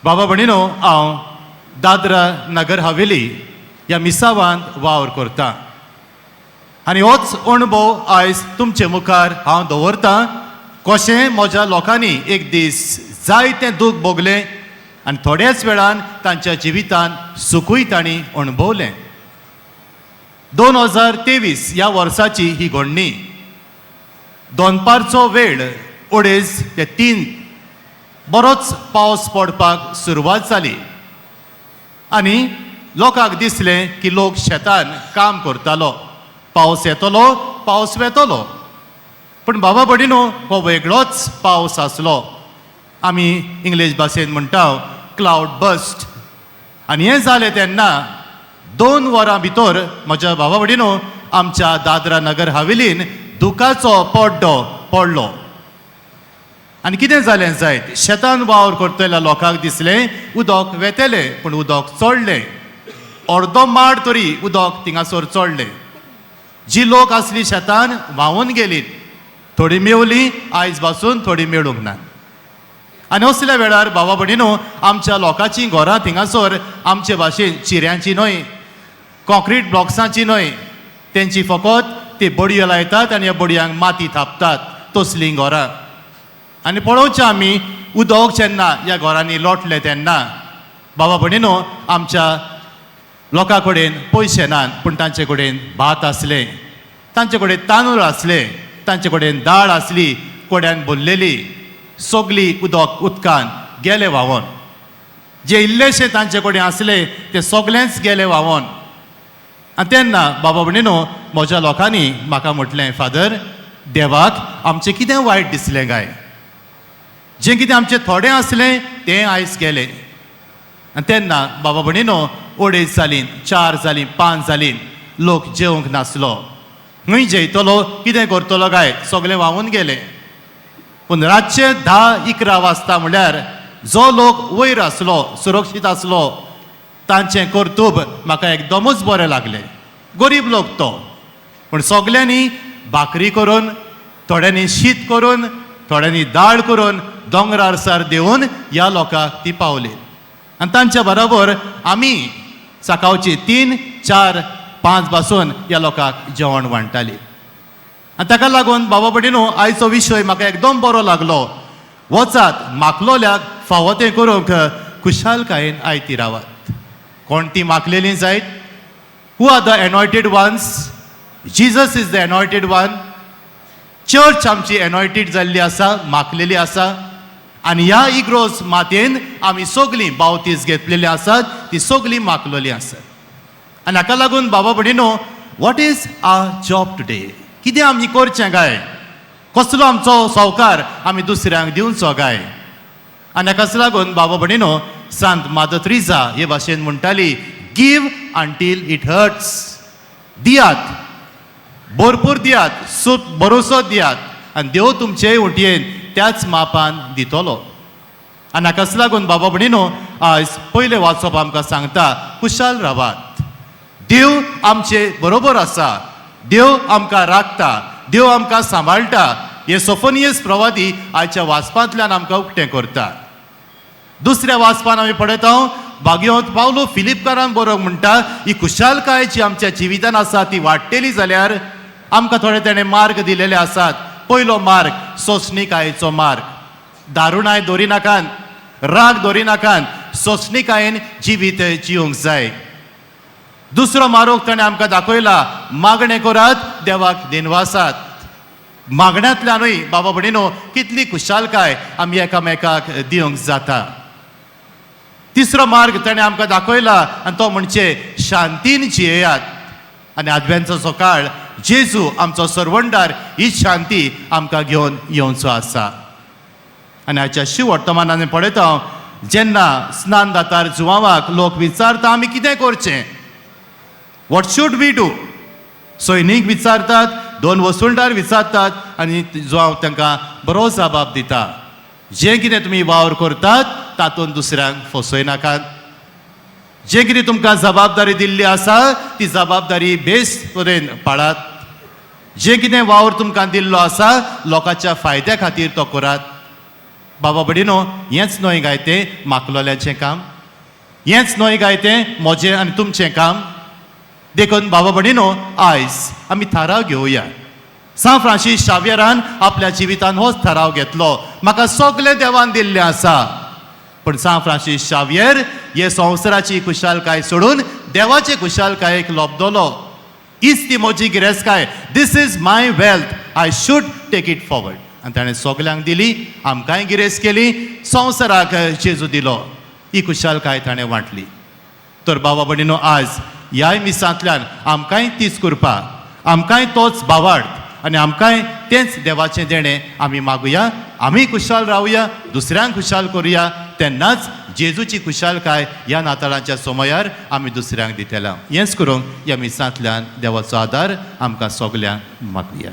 बाबा भणीनो, हांव दादरा नगर हवेली ह्या मिसावांत वावर करतां आनी होच अणभव आयज तुमचे मुखार हांव दवरतां. कशें म्हज्या लोकांनी एक दीस जायतें दूख भोगलें आनी थोड्याच वेळान तांच्या जिवितान सुखूय तांणी अणभवलें. 2023 ह्या वर्साची ही घडणी. दोनपारचो वेळ अडेज ते 3 बरोच पावस पडपाक सुरवात जाली आनी लोकांक दिसलें की लोक शेतान काम करतालो. पावस येतलो, पावस वेतलो. पूण बाबा भणीनो, हो वेगळोच पावस आसलो. आमी इंग्लीश भाशेन म्हणटा क्लाउड बस्ट. आनी हें जालें तेन्ना 2 वरां भितर म्हज्या बाबा भणीनो आमच्या दादरा नगर हवेलीन दुखाचो पड्डो पडलो. आनी कितें जालें जायत, शेतान वावर करतल्या लोकांक दिसलें उदक वेतेलें, पूण उदक चडलें. अर्दो माड तरी उदक थिंगासोर चडलें. जी लोक आसली शेतान व्हांवून गेलीं. थोडी मेवली, आयज पासून थोडी मेळूंक ना. आनी असल्या वेळार बाबा भणीनो, आमच्या लोकांची घरां थिंगासोर आमचे भाशेन चिऱ्यांची न्हय, कॉंक्रीट ब्लॉक्सांची न्हय, तेंची फकत ती बडयो लायतात आनी ह्या बडयांक माती थापतात, तसलीं घरां. आनी पळोवचें आमी, उदक जेन्ना ह्या घरांनी लोटलें तेन्ना बाबा भणीनो, आमच्या लोकां कडेन पयशे नात, पूण तांचे कडेन भात आसलें, तांचे कडेन तांदूळ आसले, तांचे कडेन दाळ आसली कोड्यान भरलेली. सगळी उदकान गेले व्हांवोन. जे इल्लेशें तांचे कडेन आसलें तें सगळेंच गेलें व्हांवोन. आनी तेन्ना बाबा भणीनो, म्हज्या लोकांनी म्हाका म्हटलें, फादर, देवाक आमचें कितें वायट दिसलें काय. जें कितें आमचें थोडें आसलें तें आयज गेलें. आनी तेन्ना बाबा भणीनो, 2:30 जालीं, 4 जालीं, 5 जालीं, लोक जेवंक नासलो. खंय जेयतलो, कितें करतलो काय, सगळें व्हांवून गेलें. पूण रातचे 10-11 वाजता म्हळ्यार जो लोक वयर आसलो, सुरक्षीत आसलो, तांचें कर्तूब म्हाका एकदमूच बरें लागलें. गरीब लोक तो, पूण सगल्यांनी भाकरी करून, थोड्यांनी शीत करून, थोड्यांनी दाळ करून दोंगरार सार देवन ह्या लोकांक ती पावली. आनी तांच्या बरोबर आमी सकाळची 3, 4, 5 पासून ह्या लोकांक जेवण वांटताली. आनी ताका लागून बाबा भणीनो, आयचो विशय म्हाका एकदम बरो लागलो. वचात, मागलोल्याक फावो तें करूंक खुशालकायेन आयती रावात. कोण ती मागलेलीं जायत? Who are the anointed ones? Jesus is the anointed one. Church आमची एनॉयटेड जाल्ली आसा, मागलेली आसा. आनी ह्या इग्रोज मातयेन आमी सगळीं बावतीस घेतलेलीं आसात, ती सगळीं मागलेलीं आसात. आनी हाका लागून बाबा भणीनो, what is our job today? कितें आमी करचें काय? कसलो आमचो संवकार आमी दुसऱ्यांक दिवचो काय? आनी हाकाच लागून बाबा भणीनो, सांत मादर त्रिजा हे भाशेन म्हणटाली, गिव अंटील इट हर्ट्स. दियात, भरपूर दियात, भरोसो दियात, आनी देव तुमचे उटयेन त्याच मापान दितलो. आनी हाकाच लागून बाबा भणीनो, आयज पयलें वाचप आमकां सांगता, खुशाल रावात. देव आमचे बरोबर आसा. देव आमकां राखता, देव आमकां सांबाळटा. हे सोफोनियस प्रवादी आयच्या वाचपांतल्यान आमकां उक्तें करता. दुसऱ्या वाचपान आमी पळयता, भाग्यवंत पावलो फिलिपकारान बरोवंक म्हणटा, ही खुशालकाय जी आमच्या जिवितान आसा ती वाडटेली जाल्यार आमकां थोडे तेणें मार्ग दिलेले आसात. पयलो मार्ग सोंसणीकायेचो मार्ग. दारुणाय दवरिनाकात, राग दवरिनाकात, सोंसणीकायेन जिवीत जिवंक जाय. दुसरो मार्ग ताणें आमकां दाखयला, मागणें करात, देवाक दिनवासात. मागण्यांतल्यानूय बाबा भणीनो, कितली खुशालकाय आमी एकामेकाक दिवंक जाता. तिसरो मार्ग ताणें आमकां दाखयला, आनी तो म्हणजे शांतीन जियेयात. आनी आदव्यांचो सकाळ जेजू आमचो सर्वंडार ही शांती आमकां घेवन येवचो आसा. आनी हाच्या शिव वर्तमानान पळयता, जेन्ना स्नान दातार जुवांवाक लोक विचारता आमी कितें करचें, वॉट शूड वी डू? सैनीक विचारतात, 2 वसुलदार विचारतात, आनी जुवांव तांकां बरो जबाब दिता. जें कितें तुमी वावर करतात तातूंत दुसऱ्यांक फसयनाकात. जें कितें तुमकां जबाबदारी दिल्ली आसा ती जबाबदारी बेस तरेन पाळात. जें कितें वावर तुमकां दिल्लो आसा लोकांच्या फायद्या खातीर तो करात. बाबा बडिनो हेंच न्हय काय तें माकलोल्यांचें काम, हेंच न्हय काय तें म्हजें आनी तुमचें काम. देखून बाबा बडिनो आयज आमी थाराव घेवया. सान फ्रांसीस शावियरान आपल्या जिवितान होच थाराव घेतलो, म्हाका सगलें देवान दिल्लें आसा. पण सान फ्रांसीस शावियर हे संवसाराची खुशालकाय सोडून देवाचे खुशालकायेक लोबदलो. हीच ती म्हजी गिरेस्तकाय. This is my wealth, I should take it forward. आनी ताणें सगल्यांक दिली, आमकांय गिरेस्त केली, संवसाराक जेजू दिलो. ही खुशालकाय ताणें वांटली. तर बाबा भयणीनो, आज ह्याय मिसांतल्यान आमकांय तीच कृपा, आमकांय तोच भावार्थ आनी आमकांय तेंच देवाचें देणें आमी मागुया. आमी खुशाल रावया, दुसऱ्यांक खुशाल करुया. तेन्नाच जेजूची खुशालकाय ह्या नाताळांच्या समयार आमी दुसऱ्यांक दितला. हेंच करूंक ह्या मिसांतल्यान देवाचो आदार आमकां सगल्यांक मागुया.